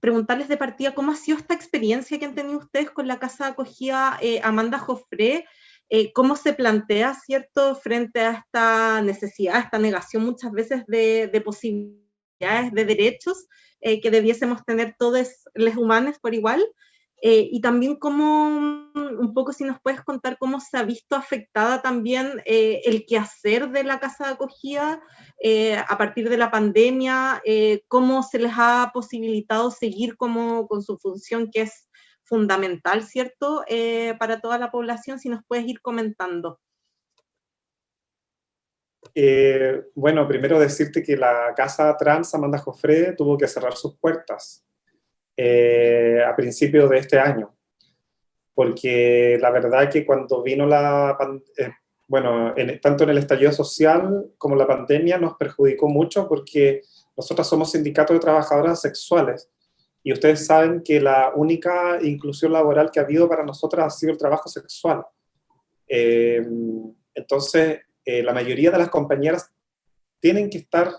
preguntarles de partida cómo ha sido esta experiencia que han tenido ustedes con la casa de acogida Amanda Jofré, cómo se plantea, ¿cierto?, frente a esta necesidad, esta negación muchas veces de posibilidades, de derechos que debiésemos tener todos los humanos por igual. Y también cómo, un poco si nos puedes contar cómo se ha visto afectada también el quehacer de la casa de acogida a partir de la pandemia, cómo se les ha posibilitado seguir como, con su función que es fundamental, ¿cierto?, para toda la población, si nos puedes ir comentando. Bueno, primero decirte que la casa trans Amanda Jofré tuvo que cerrar sus puertas a principios de este año, porque la verdad que cuando vino bueno, tanto en el estallido social como la pandemia nos perjudicó mucho, porque nosotros somos sindicatos de trabajadoras sexuales y ustedes saben que la única inclusión laboral que ha habido para nosotras ha sido el trabajo sexual. Entonces, la mayoría de las compañeras tienen que estar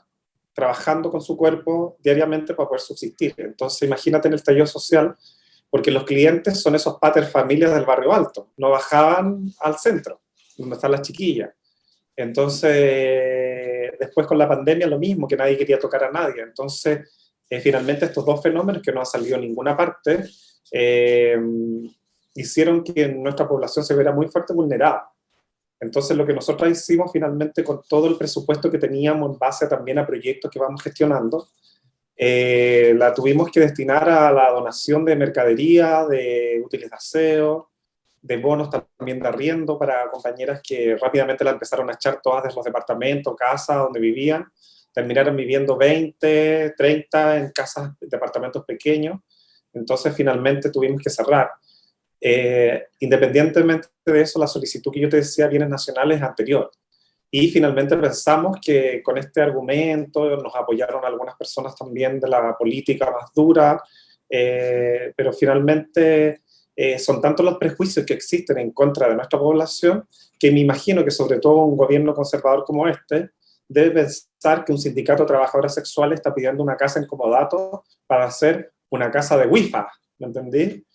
trabajando con su cuerpo diariamente para poder subsistir. Entonces, imagínate en el estallido social, porque los clientes son esos pater familias del barrio alto, no bajaban al centro, donde están las chiquillas. Entonces, después con la pandemia lo mismo, que nadie quería tocar a nadie. Entonces, finalmente estos dos fenómenos que no han salido en ninguna parte, hicieron que nuestra población se viera muy fuerte vulnerada. Entonces, lo que nosotros hicimos finalmente con todo el presupuesto que teníamos en base también a proyectos que vamos gestionando, la tuvimos que destinar a la donación de mercadería, de útiles de aseo, de bonos también de arriendo para compañeras que rápidamente la empezaron a echar todas de los departamentos, casas donde vivían. Terminaron viviendo 20, 30 en casas, departamentos pequeños. Entonces, finalmente tuvimos que cerrar. Independientemente de eso, la solicitud que yo te decía, bienes nacionales, es anterior. Y finalmente pensamos que con este argumento nos apoyaron algunas personas también de la política más dura, pero finalmente son tantos los prejuicios que existen en contra de nuestra población que me imagino que sobre todo un gobierno conservador como este debe pensar que un sindicato de trabajadoras sexuales está pidiendo una casa en comodato para hacer una casa de Wi-Fi, ¿me entendí?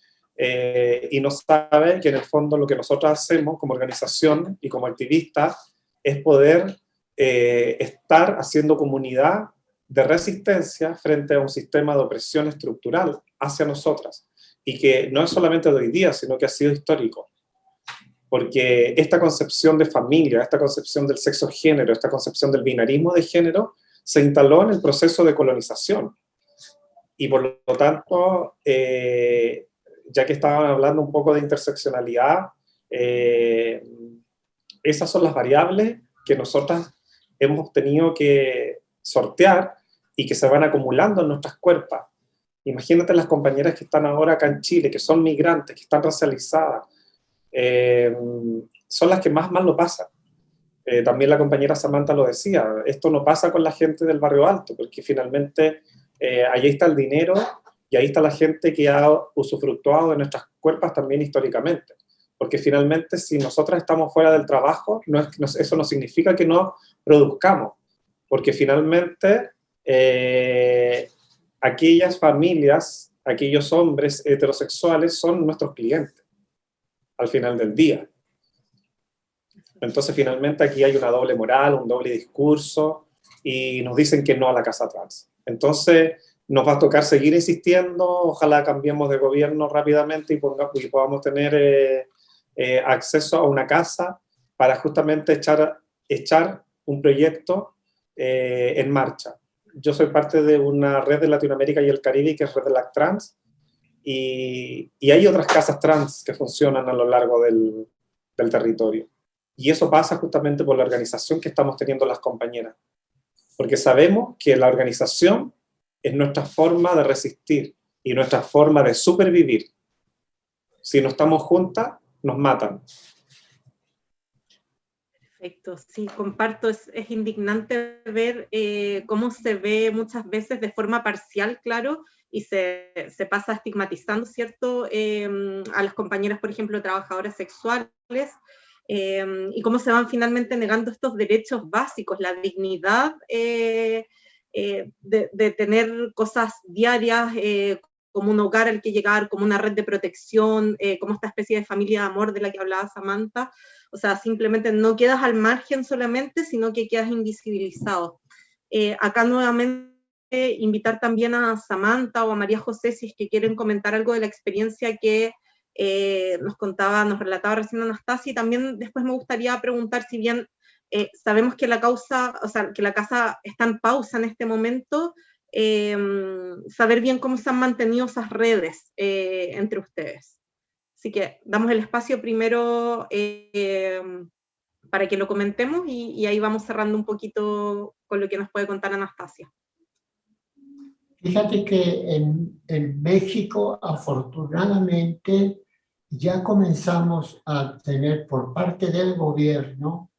Y no sabe que en el fondo lo que nosotros hacemos como organización y como activistas es poder estar haciendo comunidad de resistencia frente a un sistema de opresión estructural hacia nosotras, y que no es solamente de hoy día, sino que ha sido histórico. Porque esta concepción de familia, esta concepción del sexo género, esta concepción del binarismo de género, se instaló en el proceso de colonización. Y por lo tanto, ya que estaban hablando un poco de interseccionalidad, esas son las variables que nosotras hemos tenido que sortear y que se van acumulando en nuestras cuerpos. Imagínate las compañeras que están ahora acá en Chile, que son migrantes, que están racializadas, son las que más mal lo pasan. También la compañera Samantha lo decía, esto no pasa con la gente del barrio alto, porque finalmente allí está el dinero y ahí está la gente que ha usufructuado de nuestras cuerpos también históricamente. Porque finalmente si nosotras estamos fuera del trabajo, eso no significa que no produzcamos, porque finalmente aquellas familias, aquellos hombres heterosexuales son nuestros clientes al final del día. Entonces finalmente aquí hay una doble moral, un doble discurso, y nos dicen que no a la casa trans. Entonces nos va a tocar seguir insistiendo, ojalá cambiemos de gobierno rápidamente y podamos tener acceso a una casa para justamente echar un proyecto en marcha. Yo soy parte de una red de Latinoamérica y el Caribe que es Red de LAC Trans, y hay otras casas trans que funcionan a lo largo del territorio. Y eso pasa justamente por la organización que estamos teniendo las compañeras. Porque sabemos que la organización es nuestra forma de resistir y nuestra forma de supervivir. Si no estamos juntas, nos matan. Perfecto, sí, comparto, es indignante ver cómo se ve muchas veces de forma parcial, claro, y se pasa estigmatizando, ¿cierto?, a las compañeras, por ejemplo, trabajadoras sexuales, y cómo se van finalmente negando estos derechos básicos, la dignidad de tener cosas diarias, como un hogar al que llegar, como una red de protección, como esta especie de familia de amor de la que hablaba Samantha. O sea, simplemente no quedas al margen solamente, sino que quedas invisibilizado. Acá nuevamente invitar también a Samantha o a María José si es que quieren comentar algo de la experiencia que nos relataba recién Anastasia, y también después me gustaría preguntar, si bien sabemos que la casa está en pausa en este momento, saber bien cómo se han mantenido esas redes entre ustedes. Así que damos el espacio primero para que lo comentemos y ahí vamos cerrando un poquito con lo que nos puede contar Anastasia. Fíjate que en México, afortunadamente, ya comenzamos a tener por parte del gobierno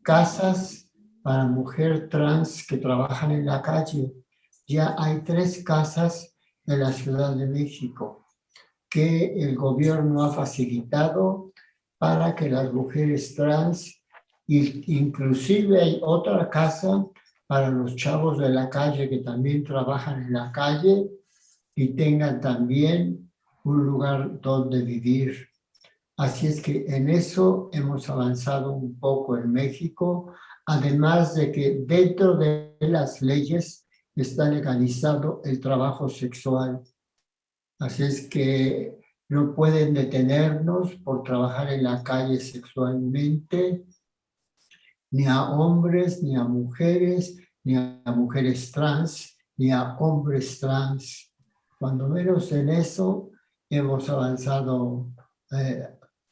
casas para mujer trans que trabajan en la calle. Ya hay 3 casas en la Ciudad de México que el gobierno ha facilitado para que las mujeres trans, inclusive hay otra casa para los chavos de la calle que también trabajan en la calle y tengan también un lugar donde vivir. Así es que en eso hemos avanzado un poco en México, además de que dentro de las leyes está legalizado el trabajo sexual. Así es que no pueden detenernos por trabajar en la calle sexualmente, ni a hombres, ni a mujeres trans, ni a hombres trans. Cuando menos en eso hemos avanzado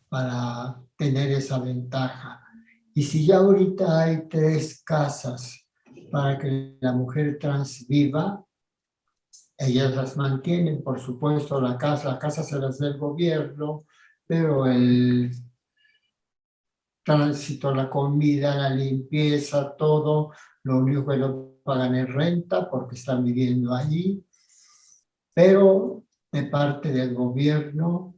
para tener esa ventaja. Y si ya ahorita hay 3 casas para que la mujer trans viva, ellas las mantienen, por supuesto, la casa se las da el gobierno, pero el tránsito, la comida, la limpieza, todo, lo único que no pagan es renta porque están viviendo allí, pero de parte del gobierno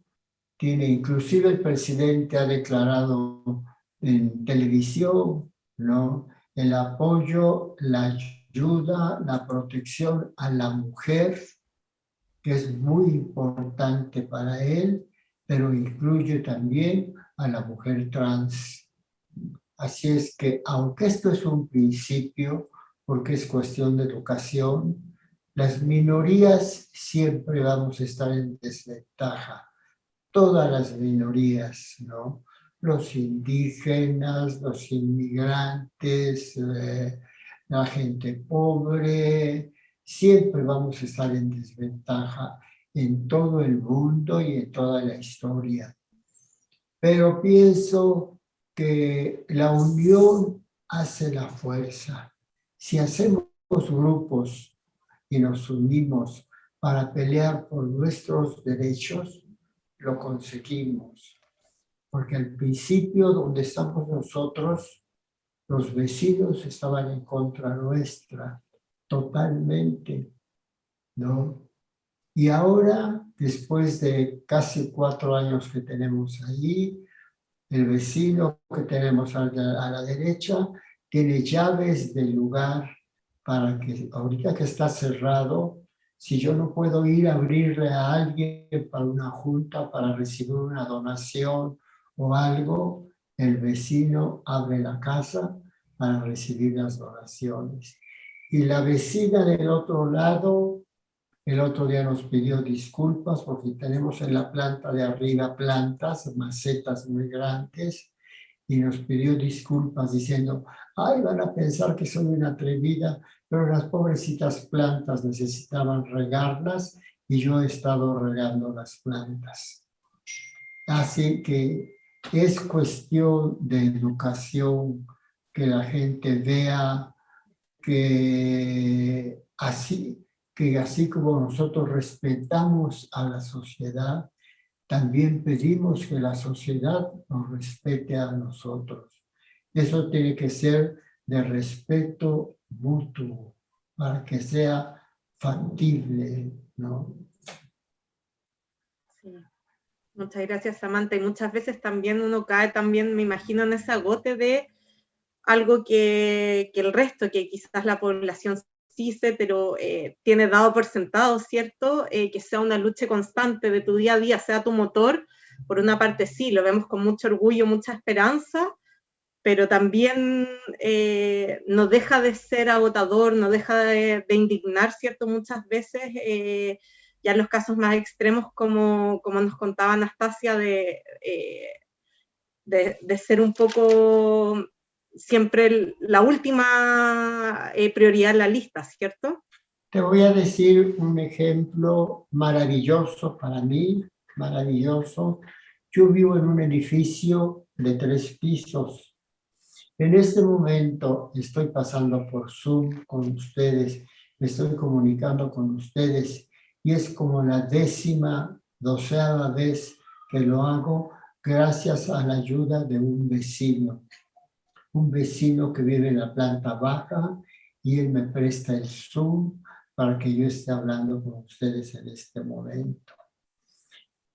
inclusive el presidente ha declarado en televisión, ¿no?, el apoyo, la ayuda, la protección a la mujer, que es muy importante para él, pero incluye también a la mujer trans. Así es que, aunque esto es un principio, porque es cuestión de educación, las minorías siempre vamos a estar en desventaja. Todas las minorías, ¿no? Los indígenas, los inmigrantes, la gente pobre, siempre vamos a estar en desventaja en todo el mundo y en toda la historia. Pero pienso que la unión hace la fuerza. Si hacemos grupos y nos unimos para pelear por nuestros derechos, lo conseguimos. Porque al principio, donde estamos nosotros, los vecinos estaban en contra nuestra, totalmente, ¿no? Y ahora, después de casi 4 años que tenemos allí, el vecino que tenemos a la derecha tiene llaves del lugar para que, ahorita que está cerrado, si yo no puedo ir a abrirle a alguien para una junta, para recibir una donación o algo, el vecino abre la casa para recibir las donaciones. Y la vecina del otro lado, el otro día nos pidió disculpas porque tenemos en la planta de arriba plantas, macetas muy grandes, y nos pidió disculpas diciendo, ay, van a pensar que soy una atrevida, pero las pobrecitas plantas necesitaban regarlas y yo he estado regando las plantas. Así que es cuestión de educación, que la gente vea que así como nosotros respetamos a la sociedad, también pedimos que la sociedad nos respete a nosotros. Eso tiene que ser de respeto mutuo para que sea factible, ¿no? Sí. Muchas gracias, Samantha. Y muchas veces también uno cae también, me imagino, en ese agote de algo que el resto, que quizás la población CICE, pero tiene dado por sentado, ¿cierto? Que sea una lucha constante de tu día a día, sea tu motor. Por una parte sí, lo vemos con mucho orgullo, mucha esperanza, pero también no deja de ser agotador, no deja de indignar, ¿cierto? Muchas veces, ya en los casos más extremos, como nos contaba Anastasia, de ser un poco siempre la última prioridad en la lista, ¿cierto? Te voy a decir un ejemplo maravilloso para mí, maravilloso. Yo vivo en un edificio de 3 pisos. En este momento estoy pasando por Zoom con ustedes, me estoy comunicando con ustedes y es como la 12ª vez que lo hago gracias a la ayuda de un vecino que vive en la planta baja y él me presta el Zoom para que yo esté hablando con ustedes en este momento.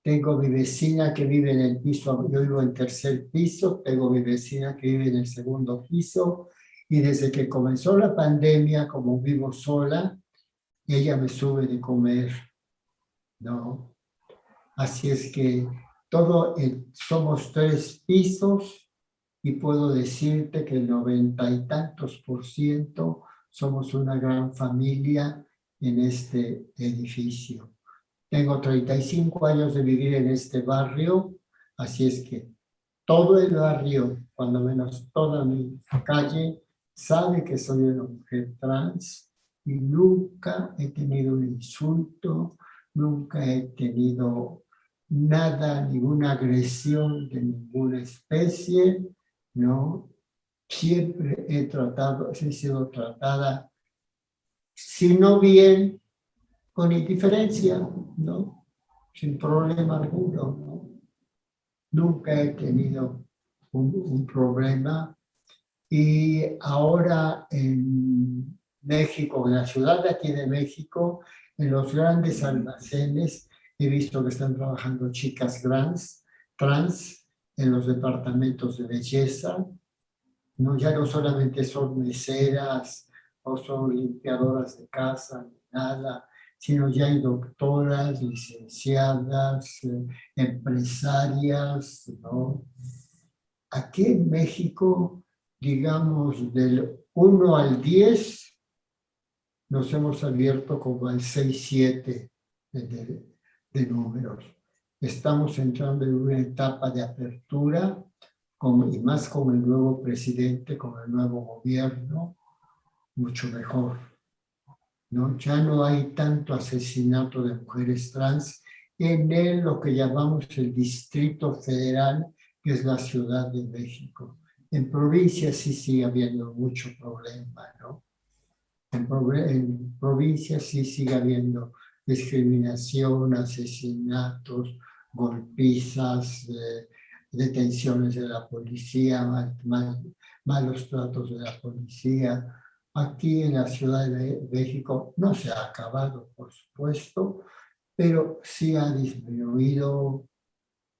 Tengo mi vecina que vive en el piso, yo vivo en 3er piso, tengo mi vecina que vive en el 2º piso y desde que comenzó la pandemia, como vivo sola, ella me sube de comer, ¿no? Así es que somos 3 pisos y puedo decirte que el 90 y tantos % somos una gran familia en este edificio. Tengo 35 años de vivir en este barrio, así es que todo el barrio, cuando menos toda mi calle, sabe que soy una mujer trans y nunca he tenido un insulto, nunca he tenido nada, ninguna agresión de ninguna especie, ¿no? Siempre he sido tratada, si no bien, con indiferencia, ¿no? Sin problema alguno, ¿no? Nunca he tenido un problema. Y ahora en México, en la ciudad de aquí de México, en los grandes almacenes, he visto que están trabajando chicas trans en los departamentos de belleza. No, ya no solamente son meseras o son limpiadoras de casa, ni nada, sino ya hay doctoras, licenciadas, empresarias, ¿no? Aquí en México, digamos, del 1 al 10, nos hemos abierto como al 6, 7 de números. Estamos entrando en una etapa de apertura, y más con el nuevo presidente, con el nuevo gobierno, mucho mejor, ¿no? Ya no hay tanto asesinato de mujeres trans en lo que llamamos el Distrito Federal, que es la Ciudad de México. En provincias sí sigue habiendo mucho problema, ¿no? En provincias sí sigue habiendo discriminación, asesinatos, golpizas, detenciones de la policía, malos tratos de la policía. Aquí en la Ciudad de México no se ha acabado, por supuesto, pero sí ha disminuido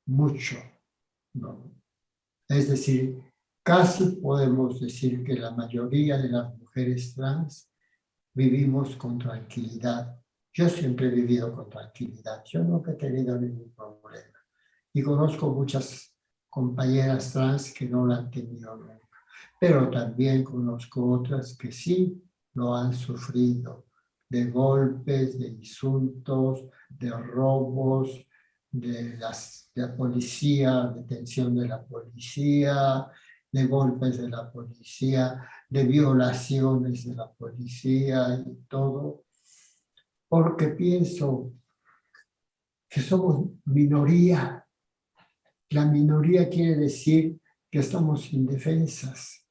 mucho, ¿no? Es decir, casi podemos decir que la mayoría de las mujeres trans vivimos con tranquilidad. Yo siempre he vivido con tranquilidad, yo nunca he tenido ningún problema. Y conozco muchas compañeras trans que no lo han tenido nunca, pero también conozco otras que sí lo han sufrido, de golpes, de insultos, de robos, de la policía, detención de la policía, de golpes de la policía, de violaciones de la policía y todo, porque pienso que somos minoría. La minoría quiere decir que estamos indefensas,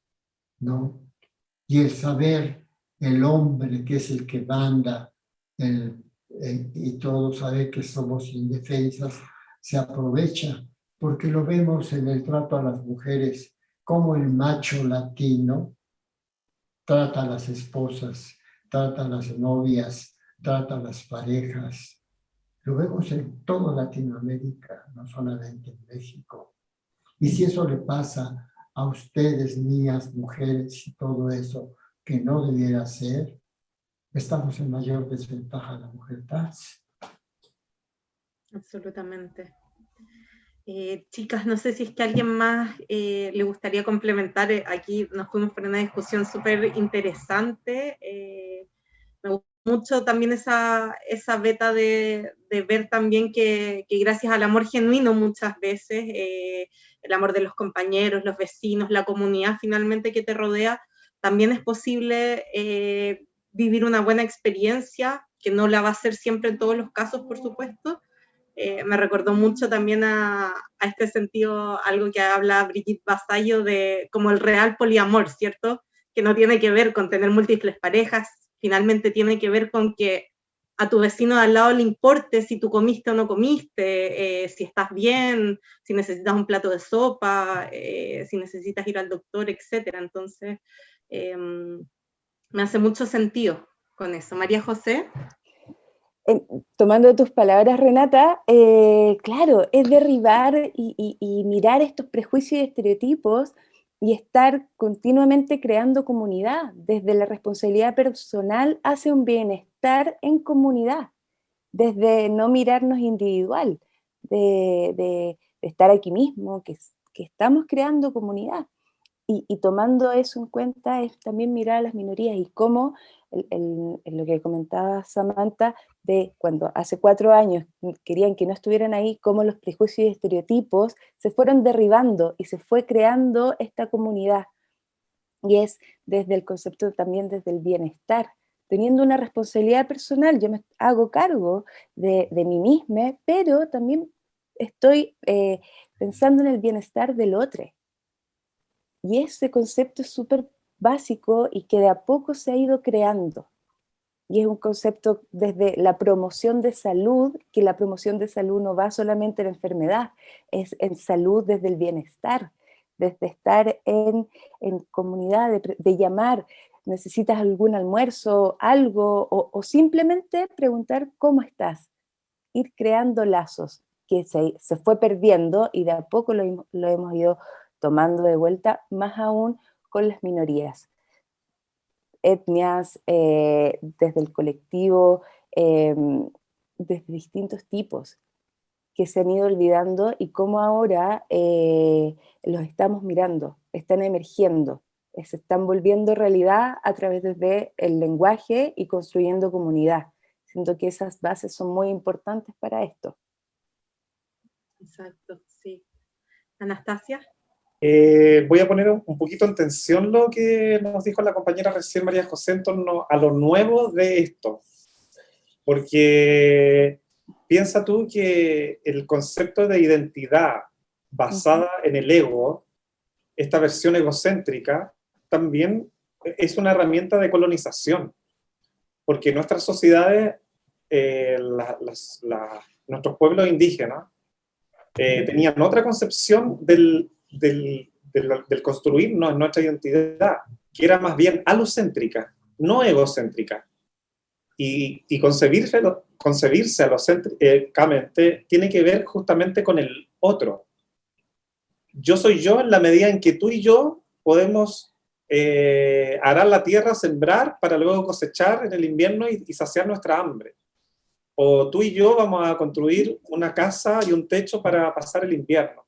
¿no? Y el saber, el hombre que es el que manda, y todos saben que somos indefensas, se aprovecha, porque lo vemos en el trato a las mujeres, como el macho latino trata a las esposas, trata a las novias, trata a las parejas. Lo vemos en toda Latinoamérica, no solamente en México. Y si eso le pasa a ustedes, niñas, mujeres y todo eso, que no debiera ser, estamos en mayor desventaja la mujer trans. Absolutamente. Chicas, no sé si es que a alguien más le gustaría complementar. Aquí nos fuimos por una discusión súper interesante. Me gustó mucho también esa beta de ver también que gracias al amor genuino muchas veces, el amor de los compañeros, los vecinos, la comunidad finalmente que te rodea, también es posible vivir una buena experiencia, que no la va a ser siempre en todos los casos, por supuesto. Me recordó mucho también a este sentido, algo que habla Brigitte Vasallo de como el real poliamor, ¿cierto? Que no tiene que ver con tener múltiples parejas, finalmente tiene que ver con que a tu vecino de al lado le importe si tú comiste o no comiste, si estás bien, si necesitas un plato de sopa, si necesitas ir al doctor, etc. Entonces, me hace mucho sentido con eso. María José. Tomando tus palabras, Renata, claro, es derribar y mirar estos prejuicios y estereotipos y estar continuamente creando comunidad, desde la responsabilidad personal hacia un bienestar en comunidad, desde no mirarnos individual, de estar aquí mismo, que estamos creando comunidad. Y tomando eso en cuenta es también mirar a las minorías y cómo, lo que comentaba Samantha, de cuando hace 4 años querían que no estuvieran ahí, cómo los prejuicios y estereotipos se fueron derribando y se fue creando esta comunidad. Y es desde el concepto también desde el bienestar, teniendo una responsabilidad personal. Yo me hago cargo de mí misma, pero también estoy pensando en el bienestar del otro. Y ese concepto es súper básico y que de a poco se ha ido creando. Y es un concepto desde la promoción de salud, que la promoción de salud no va solamente en la enfermedad, es en salud desde el bienestar, desde estar en comunidad, de llamar, necesitas algún almuerzo, algo, o simplemente preguntar cómo estás. Ir creando lazos que se fue perdiendo y de a poco lo hemos ido tomando de vuelta, más aún con las minorías, etnias, desde el colectivo, desde distintos tipos que se han ido olvidando y cómo ahora los estamos mirando, están emergiendo, se están volviendo realidad a través del lenguaje y construyendo comunidad. Siento que esas bases son muy importantes para esto. Exacto, sí. Anastasia. Voy a poner un poquito en tensión lo que nos dijo la compañera recién María José en torno a lo nuevo de esto, porque piensa tú que el concepto de identidad basada en el ego, esta versión egocéntrica, también es una herramienta de colonización, porque nuestras sociedades, nuestros pueblos indígenas, tenían otra concepción del construirnos nuestra identidad, que era más bien alocéntrica, no egocéntrica. Y concebirse alocéntricamente tiene que ver justamente con el otro. Yo soy yo en la medida en que tú y yo podemos arar la tierra, sembrar, para luego cosechar en el invierno y saciar nuestra hambre. O tú y yo vamos a construir una casa y un techo para pasar el invierno.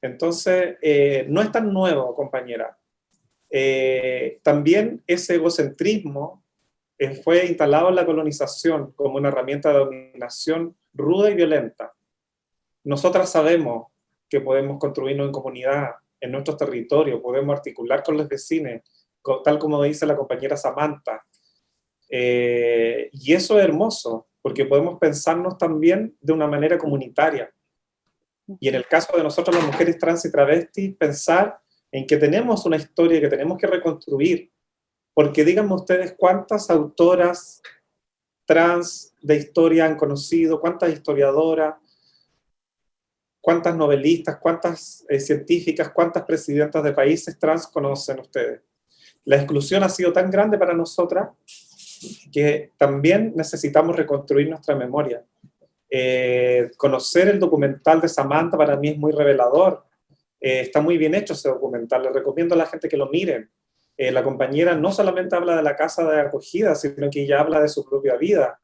Entonces, no es tan nuevo, compañera. También ese egocentrismo fue instalado en la colonización como una herramienta de dominación ruda y violenta. Nosotras sabemos que podemos construirnos en comunidad, en nuestros territorios, podemos articular con los vecinos, tal como dice la compañera Samantha. Y eso es hermoso, porque podemos pensarnos también de una manera comunitaria. Y en el caso de nosotros, las mujeres trans y travestis, pensar en que tenemos una historia que tenemos que reconstruir. Porque díganme ustedes cuántas autoras trans de historia han conocido, cuántas historiadoras, cuántas novelistas, cuántas científicas, cuántas presidentas de países trans conocen ustedes. La exclusión ha sido tan grande para nosotras que también necesitamos reconstruir nuestra memoria. Conocer el documental de Samantha para mí es muy revelador. Está muy bien hecho ese documental, le recomiendo a la gente que lo miren. La compañera no solamente habla de la casa de acogida, sino que ella habla de su propia vida,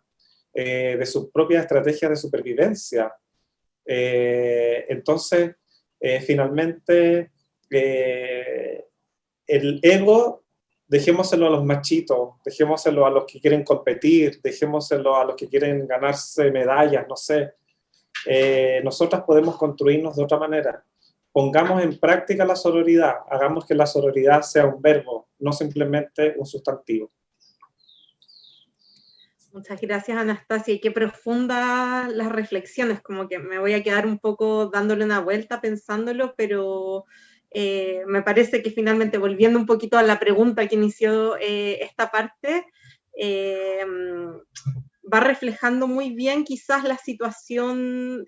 de sus propias estrategias de supervivencia. Entonces, finalmente, el ego, dejémoselo a los machitos, dejémoselo a los que quieren competir, dejémoselo a los que quieren ganarse medallas, no sé. Nosotras podemos construirnos de otra manera. Pongamos en práctica la sororidad, hagamos que la sororidad sea un verbo, no simplemente un sustantivo. Muchas gracias, Anastasia, y qué profundas las reflexiones, como que me voy a quedar un poco dándole una vuelta, pensándolo, pero me parece que finalmente, volviendo un poquito a la pregunta que inició esta parte, va reflejando muy bien quizás la situación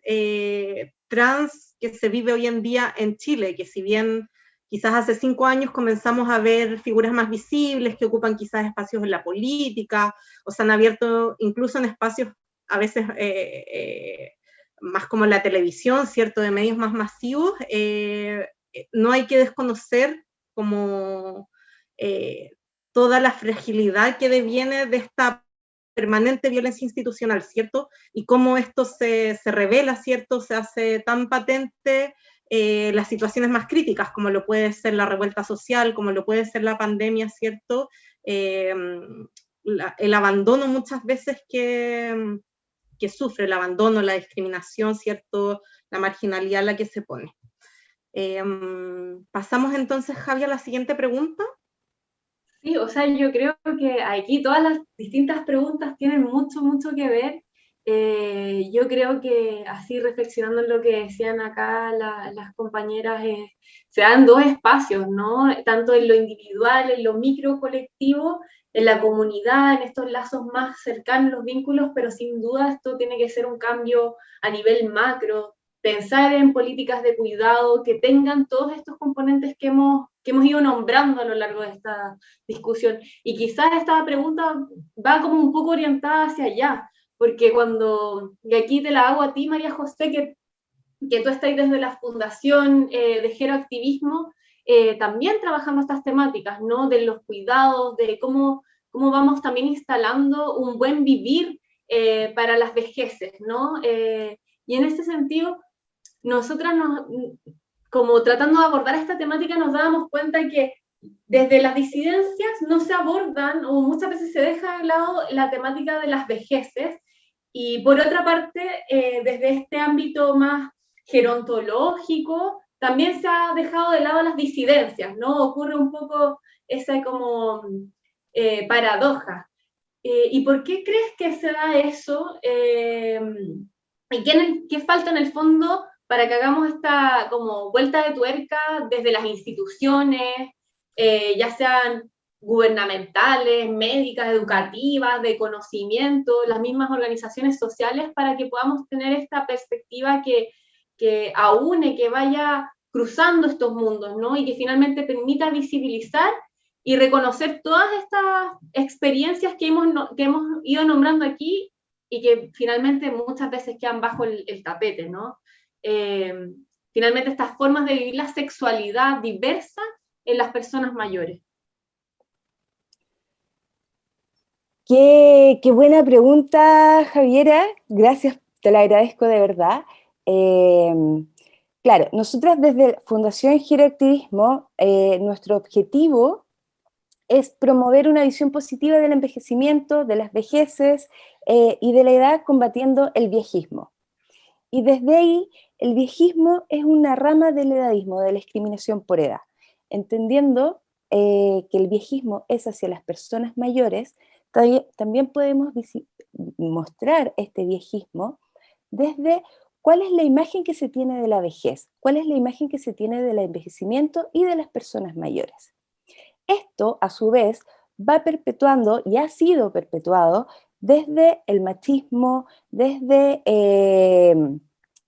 trans que se vive hoy en día en Chile, que si bien quizás hace 5 años comenzamos a ver figuras más visibles que ocupan quizás espacios en la política, o se han abierto incluso en espacios a veces más como la televisión, ¿cierto?, de medios más masivos, no hay que desconocer como toda la fragilidad que deviene de esta permanente violencia institucional, ¿cierto? Y cómo esto se revela, ¿cierto? Se hace tan patente las situaciones más críticas, como lo puede ser la revuelta social, como lo puede ser la pandemia, ¿cierto? El abandono muchas veces que sufre, el abandono, la discriminación, ¿cierto? La marginalidad a la que se pone. Pasamos entonces, Javi, a la siguiente pregunta. Sí, o sea, yo creo que aquí todas las distintas preguntas tienen mucho, mucho que ver. Yo creo que así reflexionando en lo que decían acá las compañeras, se dan dos espacios, ¿no? Tanto en lo individual, en lo micro colectivo, en la comunidad, en estos lazos más cercanos, los vínculos, pero sin duda esto tiene que ser un cambio a nivel macro, pensar en políticas de cuidado que tengan todos estos componentes que hemos ido nombrando a lo largo de esta discusión. Y quizás esta pregunta va como un poco orientada hacia allá, porque y aquí te la hago a ti, María José, que tú estás desde la Fundación de Geroactivismo, también trabajando estas temáticas, ¿no? De los cuidados, de cómo vamos también instalando un buen vivir para las vejeces, ¿no? Y en este sentido, nosotras como tratando de abordar esta temática nos dábamos cuenta que desde las disidencias no se abordan o muchas veces se deja de lado la temática de las vejeces y por otra parte desde este ámbito más gerontológico también se ha dejado de lado las disidencias, ¿no? Ocurre un poco esa como paradoja. ¿Y por qué crees que se da eso? ¿Y qué falta en el fondo para que hagamos esta como vuelta de tuerca desde las instituciones, ya sean gubernamentales, médicas, educativas, de conocimiento, las mismas organizaciones sociales, para que podamos tener esta perspectiva que aúne, que vaya cruzando estos mundos, ¿no? Y que finalmente permita visibilizar y reconocer todas estas experiencias que hemos ido nombrando aquí y que finalmente muchas veces quedan bajo el tapete, ¿no? Finalmente estas formas de vivir la sexualidad diversa en las personas mayores. Qué buena pregunta, Javiera. Gracias, te la agradezco de verdad. Claro, nosotras desde Fundación Geroactivismo, nuestro objetivo es promover una visión positiva del envejecimiento, de las vejeces y de la edad, combatiendo el viejismo. Y desde ahí, el viejismo es una rama del edadismo, de la discriminación por edad, entendiendo que el viejismo es hacia las personas mayores. También podemos mostrar este viejismo desde cuál es la imagen que se tiene de la vejez, cuál es la imagen que se tiene del envejecimiento y de las personas mayores. Esto, a su vez, va perpetuando y ha sido perpetuado desde el machismo, desde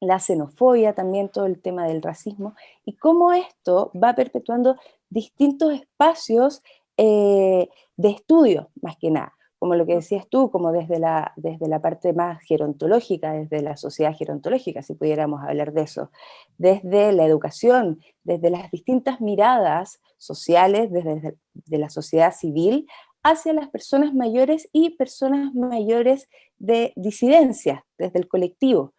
la xenofobia, también todo el tema del racismo, y cómo esto va perpetuando distintos espacios de estudio, más que nada, como lo que decías tú, como desde la parte más gerontológica, desde la sociedad gerontológica, si pudiéramos hablar de eso, desde la educación, desde las distintas miradas sociales, desde de la sociedad civil, hacia las personas mayores y personas mayores de disidencia, desde el colectivo.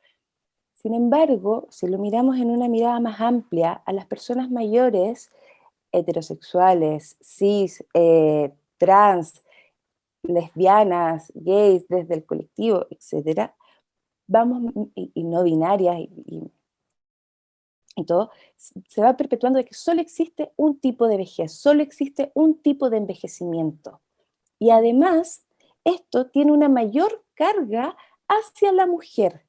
Sin embargo, si lo miramos en una mirada más amplia, a las personas mayores, heterosexuales, cis, trans, lesbianas, gays, desde el colectivo, etcétera, vamos, y no binarias y todo, se va perpetuando de que solo existe un tipo de vejez, solo existe un tipo de envejecimiento. Y además, esto tiene una mayor carga hacia la mujer.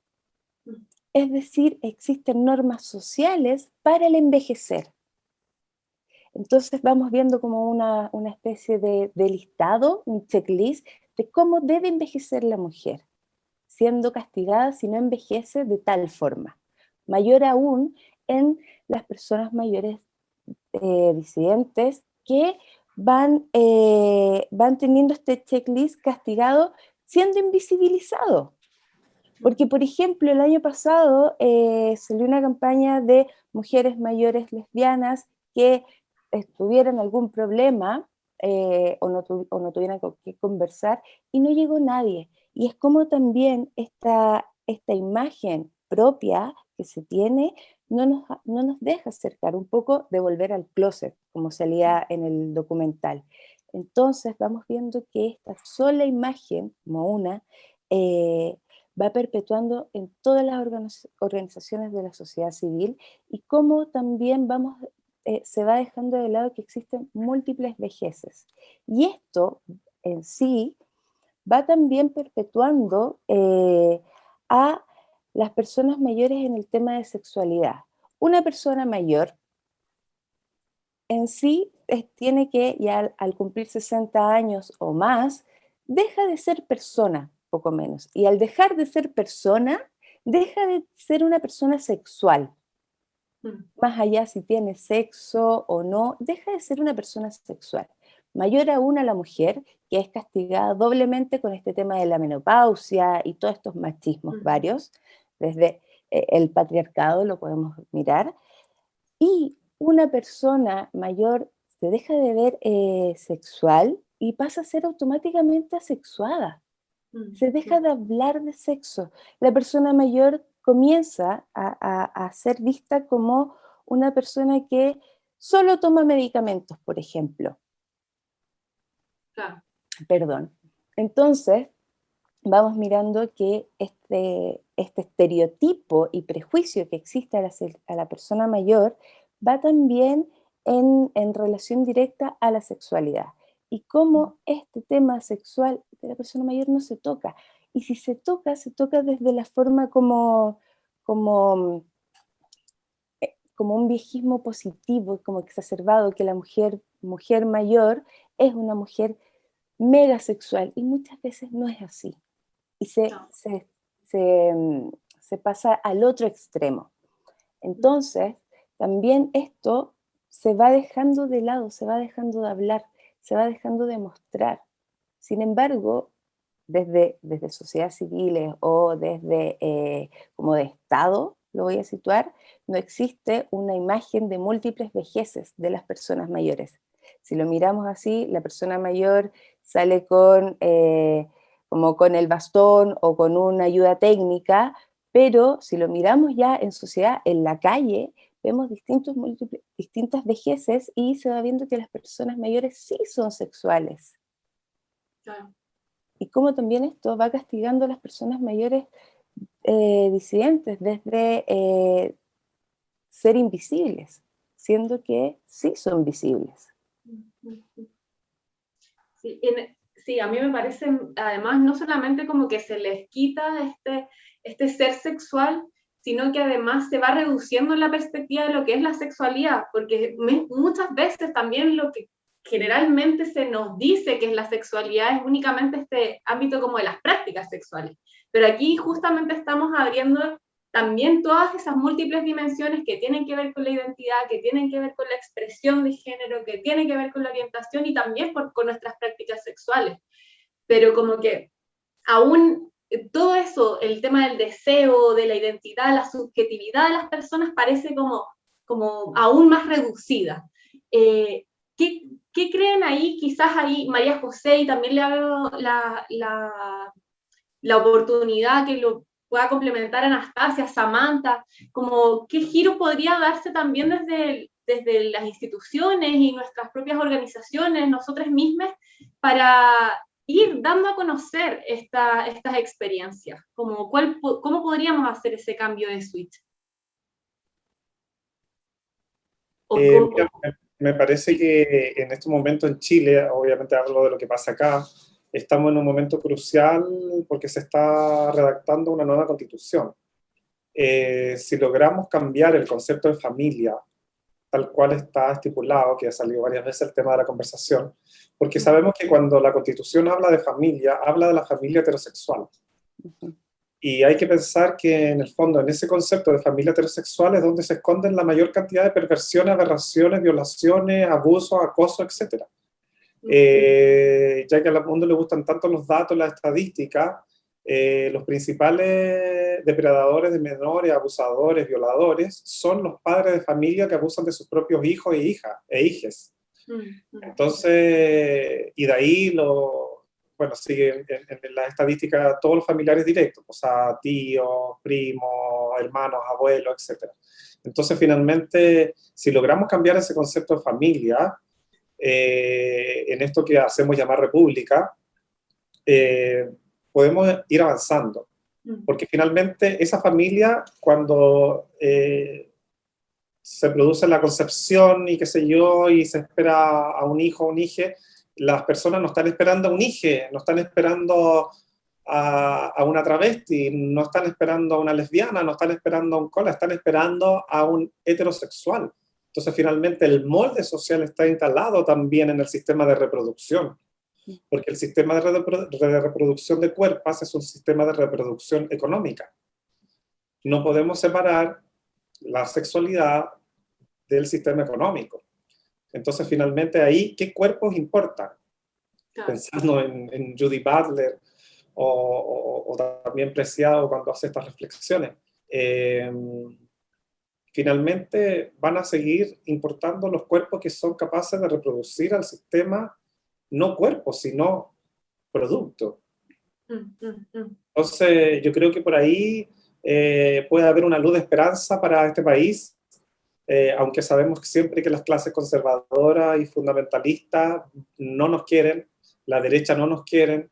Es decir, existen normas sociales para el envejecer. Entonces vamos viendo como una especie de listado, un checklist de cómo debe envejecer la mujer, siendo castigada si no envejece de tal forma. Mayor aún en las personas mayores disidentes que van teniendo este checklist castigado siendo invisibilizado. Porque, por ejemplo, el año pasado salió una campaña de mujeres mayores lesbianas que tuvieran algún problema o no tuvieran con qué conversar y no llegó nadie. Y es como también esta imagen propia que se tiene no nos deja acercar un poco de volver al closet, como salía en el documental. Entonces vamos viendo que esta sola imagen, como una, va perpetuando en todas las organizaciones de la sociedad civil y cómo también se va dejando de lado que existen múltiples vejeces. Y esto en sí va también perpetuando a las personas mayores en el tema de sexualidad. Una persona mayor en sí tiene que, ya al cumplir 60 años o más, deja de ser persona, poco menos. Y al dejar de ser persona, deja de ser una persona sexual. Más allá si tiene sexo o no, deja de ser una persona sexual. Mayor aún a la mujer, que es castigada doblemente con este tema de la menopausia y todos estos machismos varios, desde el patriarcado lo podemos mirar, y una persona mayor se deja de ver sexual y pasa a ser automáticamente asexuada. Se deja de hablar de sexo. La persona mayor comienza a ser vista como una persona que solo toma medicamentos, por ejemplo. Claro. Perdón. Entonces, vamos mirando que este estereotipo y prejuicio que existe a la persona mayor va también en relación directa a la sexualidad. Y cómo este tema sexual de la persona mayor no se toca. Y si se toca desde la forma como un viejismo positivo, como exacerbado, que la mujer mayor es una mujer mega sexual. Y muchas veces no es así. Y se pasa al otro extremo. Entonces, también esto se va dejando de lado, se va dejando de hablar, se va dejando de mostrar. Sin embargo, desde sociedades civiles o desde como de Estado, lo voy a situar, no existe una imagen de múltiples vejeces de las personas mayores. Si lo miramos así, la persona mayor sale como con el bastón o con una ayuda técnica, pero si lo miramos ya en sociedad, en la calle, vemos distintas vejeces y se va viendo que las personas mayores sí son sexuales. Claro. Y cómo también esto va castigando a las personas mayores disidentes desde ser invisibles, siendo que sí son visibles. Sí, a mí me parece, además, no solamente como que se les quita este ser sexual, sino que además se va reduciendo la perspectiva de lo que es la sexualidad, porque muchas veces también lo que generalmente se nos dice que es la sexualidad es únicamente este ámbito como de las prácticas sexuales, pero aquí justamente estamos abriendo también todas esas múltiples dimensiones que tienen que ver con la identidad, que tienen que ver con la expresión de género, que tienen que ver con la orientación y también con nuestras prácticas sexuales. pero como que aún todo eso, el tema del deseo, de la identidad, la subjetividad de las personas parece como aún más reducida. ¿Qué creen ahí? Quizás ahí María José, y también le hago la oportunidad que lo pueda complementar Anastasia, Samantha, como qué giro podría darse también desde las instituciones y nuestras propias organizaciones, nosotras mismas, para ir dando a conocer estas experiencias, como cómo podríamos hacer ese cambio de switch. Mira, me parece que en estos momentos en Chile, obviamente hablo de lo que pasa acá, estamos en un momento crucial porque se está redactando una nueva constitución. Si logramos cambiar el concepto de familia, tal cual está estipulado, que ha salido varias veces el tema de la conversación, porque sabemos que cuando la Constitución habla de familia, habla de la familia heterosexual. Y hay que pensar que en el fondo, en ese concepto de familia heterosexual es donde se esconden la mayor cantidad de perversiones, aberraciones, violaciones, abusos, acoso, etc. Ya que al mundo le gustan tanto los datos, las estadísticas, los principales depredadores de menores, abusadores, violadores, son los padres de familia que abusan de sus propios hijos e hijas, hijes. Entonces, y de ahí bueno, sigue en la estadística todos los familiares directos, o sea, tíos, primos, hermanos, abuelos, etc. Entonces, finalmente, si logramos cambiar ese concepto de familia, en esto que hacemos llamar república, podemos ir avanzando. Porque finalmente esa familia, cuando se produce la concepción y qué sé yo, y se espera a un hijo o un hije, las personas no están esperando a un hije, no están esperando a una travesti, no están esperando a una lesbiana, no están esperando a un cola, están esperando a un heterosexual. Entonces, finalmente, el molde social está instalado también en el sistema de reproducción, porque el sistema de reproducción de cuerpos es un sistema de reproducción económica. No podemos separar la sexualidad del sistema económico. Entonces, finalmente, ahí, ¿qué cuerpos importan? Claro. Pensando en Judy Butler o también Preciado cuando hace estas reflexiones. Finalmente, van a seguir importando los cuerpos que son capaces de reproducir al sistema, no cuerpo, sino producto. Entonces, yo creo que por ahí puede haber una luz de esperanza para este país. Aunque sabemos que siempre que las clases conservadoras y fundamentalistas no nos quieren, la derecha no nos quieren,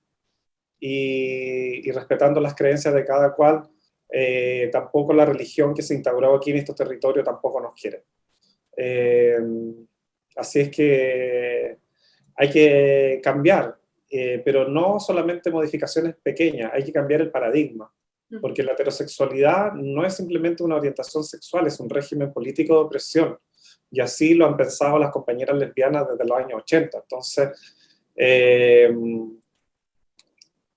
y respetando las creencias de cada cual, tampoco la religión que se instauró aquí en estos territorios tampoco nos quiere. Así es que hay que cambiar, pero no solamente modificaciones pequeñas, hay que cambiar el paradigma. Porque la heterosexualidad no es simplemente una orientación sexual, es un régimen político de opresión. Y así lo han pensado las compañeras lesbianas desde los años 80. Entonces,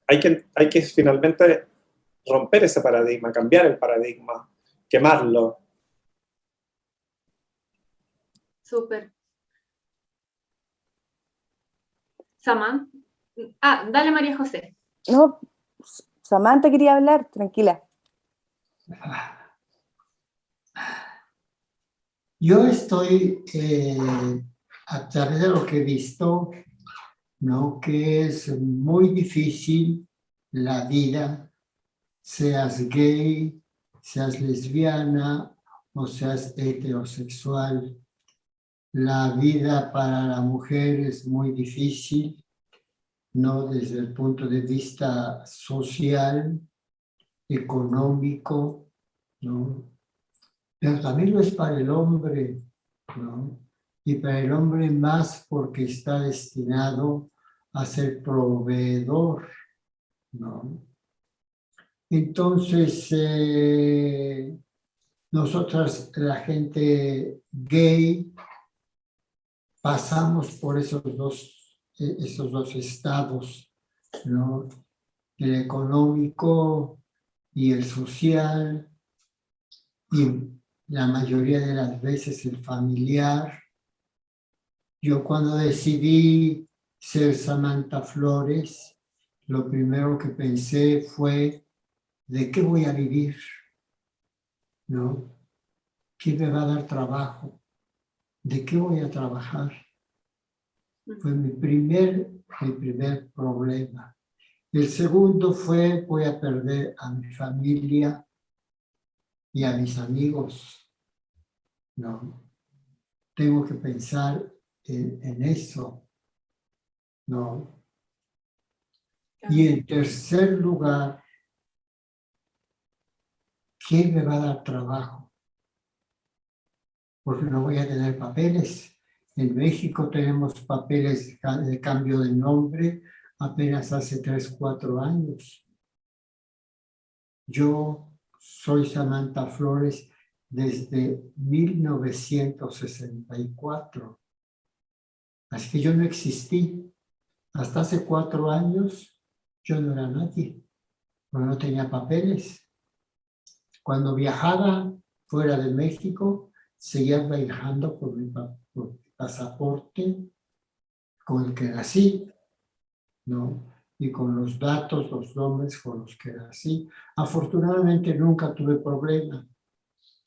hay que finalmente romper ese paradigma, cambiar el paradigma, quemarlo. Súper. Samantha. Dale, María José. No, Samantha quería hablar, tranquila. Yo estoy, a través de lo que he visto, ¿no? Que es muy difícil la vida, seas gay, seas lesbiana o seas heterosexual. La vida para la mujer es muy difícil, ¿no? Desde el punto de vista social, económico, ¿no? Pero también lo es para el hombre, ¿no? Y para el hombre más porque está destinado a ser proveedor, ¿no? Entonces, nosotras, la gente gay, pasamos por esos dos estados, ¿no? El económico y el social, y la mayoría de las veces el familiar. Yo cuando decidí ser Samantha Flores, lo primero que pensé fue, ¿de qué voy a vivir? ¿No? ¿Quién me va a dar trabajo? ¿De qué voy a trabajar? Fue mi primer problema. El segundo fue, voy a perder a mi familia y a mis amigos. No, tengo que pensar en eso. No. Y en tercer lugar, ¿quién me va a dar trabajo? Porque no voy a tener papeles. En México tenemos papeles de cambio de nombre apenas hace 3, 4 años. Yo soy Samantha Flores desde 1964. Así que yo no existí. Hasta hace 4 años yo no era nadie, porque no tenía papeles. Cuando viajaba fuera de México, seguía viajando por mi pasaporte con el que nací, ¿no? Y con los datos, los nombres con los que nací. Afortunadamente nunca tuve problema.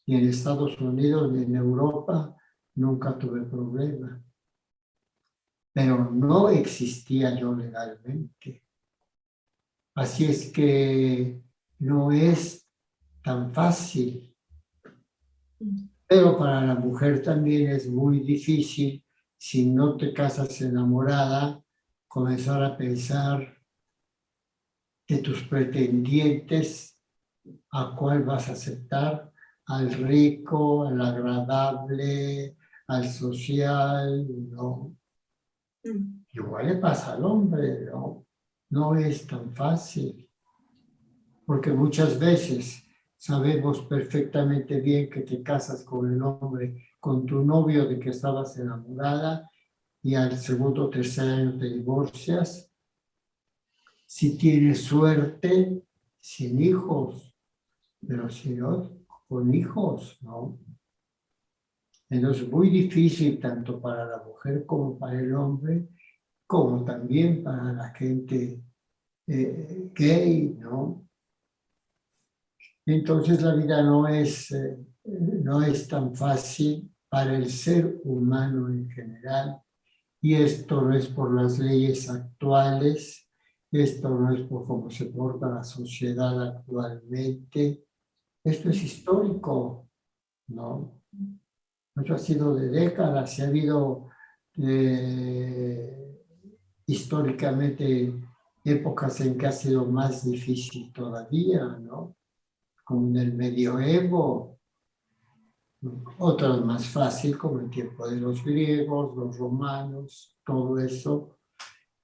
Ni en Estados Unidos ni en Europa nunca tuve problema. Pero no existía yo legalmente. Así es que no es tan fácil. Pero para la mujer también es muy difícil, si no te casas enamorada, comenzar a pensar de tus pretendientes, a cuál vas a aceptar, al rico, al agradable, al social, ¿no? Igual le pasa al hombre, ¿no? No es tan fácil, porque muchas veces sabemos perfectamente bien que te casas con el hombre, con tu novio de que estabas enamorada, y al segundo o tercer año te divorcias. Si tienes suerte, sin hijos, pero si no, con hijos, ¿no? Entonces es muy difícil tanto para la mujer como para el hombre, como también para la gente gay, ¿no? Entonces la vida no es tan fácil para el ser humano en general, y esto no es por las leyes actuales, esto no es por cómo se porta la sociedad actualmente, esto es histórico, ¿no? Esto ha sido de décadas, se ha habido históricamente épocas en que ha sido más difícil todavía, ¿no? Como en el medioevo, otras más fácil, como el tiempo de los griegos, los romanos, todo eso.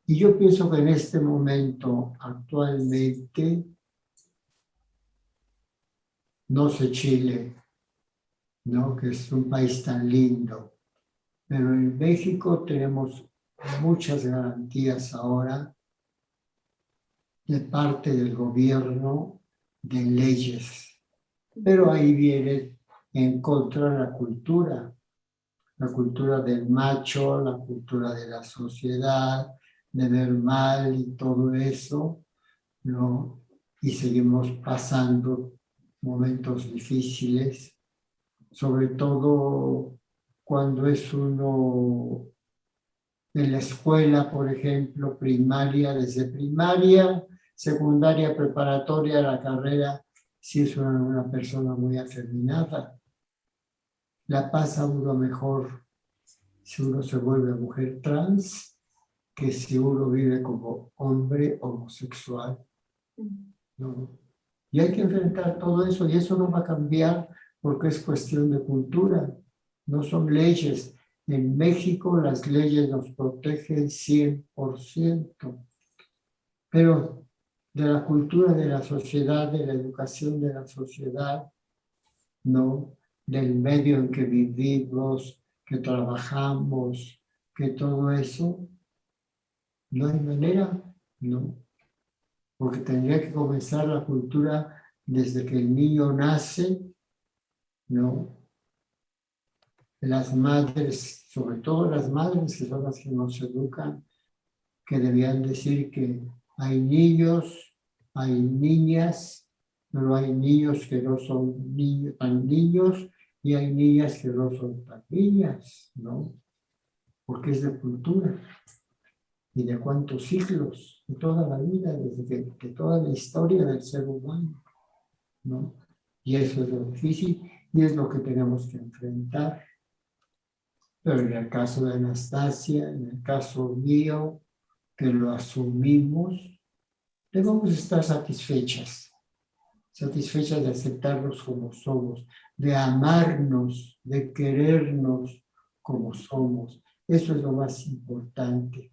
Y yo pienso que en este momento, actualmente, no sé Chile, ¿no? Que es un país tan lindo, pero en México tenemos muchas garantías ahora de parte del gobierno de leyes. Pero ahí viene en contra la cultura del macho, la cultura de la sociedad, de ver mal y todo eso, ¿no? Y seguimos pasando momentos difíciles, sobre todo cuando es uno en la escuela, por ejemplo, primaria, desde primaria, secundaria, preparatoria, la carrera, si es una persona muy afeminada, la pasa uno mejor si uno se vuelve mujer trans que si uno vive como hombre homosexual, ¿no? Y hay que enfrentar todo eso, y eso no va a cambiar porque es cuestión de cultura, no son leyes. En México las leyes nos protegen 100%, pero de la cultura de la sociedad, de la educación de la sociedad, no, del medio en que vivimos, que trabajamos, que todo eso, no hay manera, no. Porque tendría que comenzar la cultura desde que el niño nace, ¿no? Las madres, sobre todo las madres, que son las que nos educan, que debían decir que Hay niños, hay niñas, pero hay niños que no son tan niños y hay niñas que no son tan niñas, ¿no? Porque es de cultura y de cuántos siglos, de toda la vida, desde que toda la historia del ser humano, ¿no? Y eso es lo difícil y es lo que tenemos que enfrentar. Pero en el caso de Anastasia, en el caso mío, que lo asumimos, debemos estar satisfechas de aceptarnos como somos, de amarnos, de querernos como somos. Eso es lo más importante,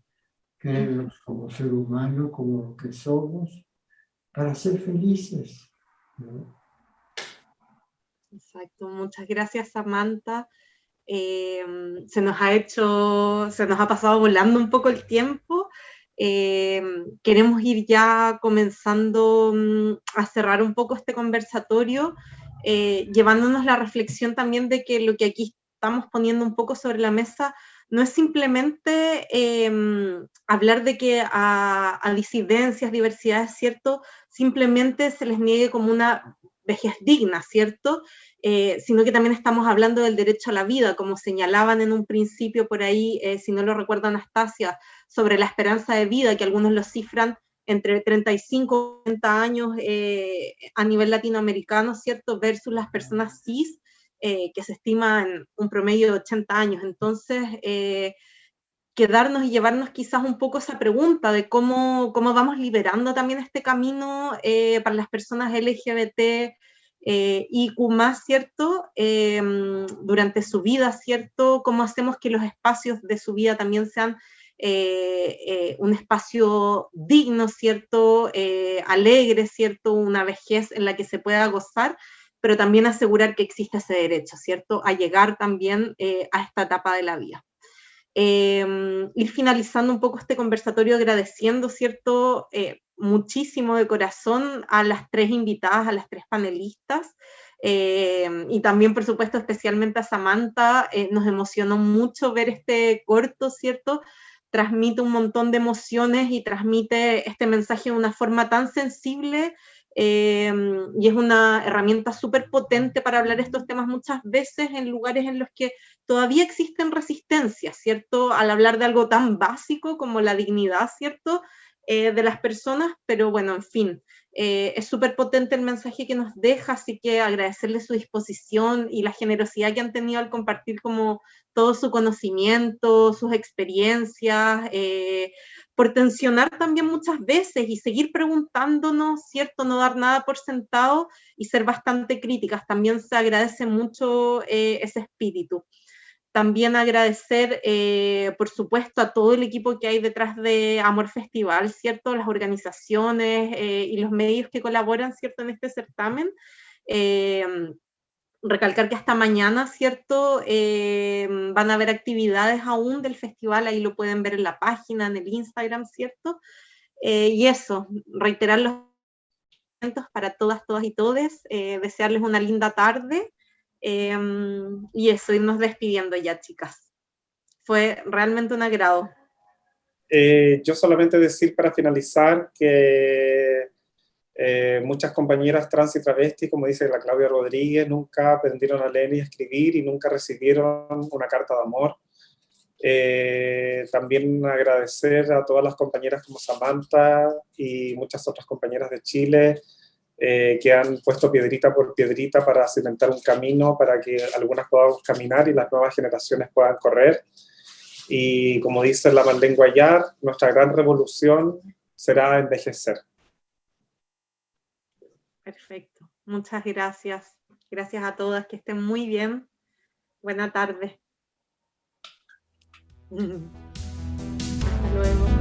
querernos como ser humano, como lo que somos, para ser felices, ¿no? Exacto, muchas gracias, Samantha. Se nos ha pasado volando un poco el tiempo. Queremos ir ya comenzando a cerrar un poco este conversatorio, llevándonos la reflexión también de que lo que aquí estamos poniendo un poco sobre la mesa no es simplemente hablar de que a disidencias, diversidades, ¿cierto? Simplemente se les niegue como una vejez digna, ¿cierto? Sino que también estamos hablando del derecho a la vida, como señalaban en un principio por ahí, si no lo recuerda Anastasia, sobre la esperanza de vida, que algunos lo cifran entre 35 y 40 años a nivel latinoamericano, ¿cierto? Versus las personas cis, que se estima en un promedio de 80 años. Entonces, quedarnos y llevarnos quizás un poco esa pregunta de cómo vamos liberando también este camino para las personas LGBT, IQ+, ¿cierto? Durante su vida, ¿cierto? Cómo hacemos que los espacios de su vida también sean un espacio digno, ¿cierto? Alegre, ¿cierto? Una vejez en la que se pueda gozar, pero también asegurar que existe ese derecho, ¿cierto? A llegar también a esta etapa de la vida. Ir finalizando un poco este conversatorio agradeciendo, ¿cierto? Muchísimo de corazón a las tres invitadas, a las tres panelistas, y también, por supuesto, especialmente a Samantha. Nos emocionó mucho ver este corto, ¿cierto? Transmite un montón de emociones y transmite este mensaje de una forma tan sensible, y es una herramienta súper potente para hablar estos temas muchas veces en lugares en los que todavía existen resistencias, ¿cierto? Al hablar de algo tan básico como la dignidad, ¿cierto? De las personas, pero bueno, en fin, es súper potente el mensaje que nos deja, así que agradecerle su disposición y la generosidad que han tenido al compartir como todo su conocimiento, sus experiencias, por tensionar también muchas veces y seguir preguntándonos, ¿cierto? No dar nada por sentado y ser bastante críticas. También se agradece mucho ese espíritu. También agradecer, por supuesto, a todo el equipo que hay detrás de Amor Festival, ¿cierto? Las organizaciones y los medios que colaboran, ¿cierto? En este certamen. Recalcar que hasta mañana, ¿cierto? Van a haber actividades aún del festival, ahí lo pueden ver en la página, en el Instagram, ¿cierto? Y eso, reiterar los eventos para todas, todas y todes, desearles una linda tarde. Y eso, irnos despidiendo ya, chicas. Fue realmente un agrado. Yo solamente decir para finalizar que muchas compañeras trans y travestis, como dice la Claudia Rodríguez, nunca aprendieron a leer y escribir y nunca recibieron una carta de amor. También agradecer a todas las compañeras como Samantha y muchas otras compañeras de Chile, que han puesto piedrita por piedrita para cimentar un camino para que algunas podamos caminar y las nuevas generaciones puedan correr. Y como dice la Marlene Guayar, nuestra gran revolución será envejecer. Perfecto. Muchas gracias. Gracias a todas, que estén muy bien. Buena tarde. Hasta luego.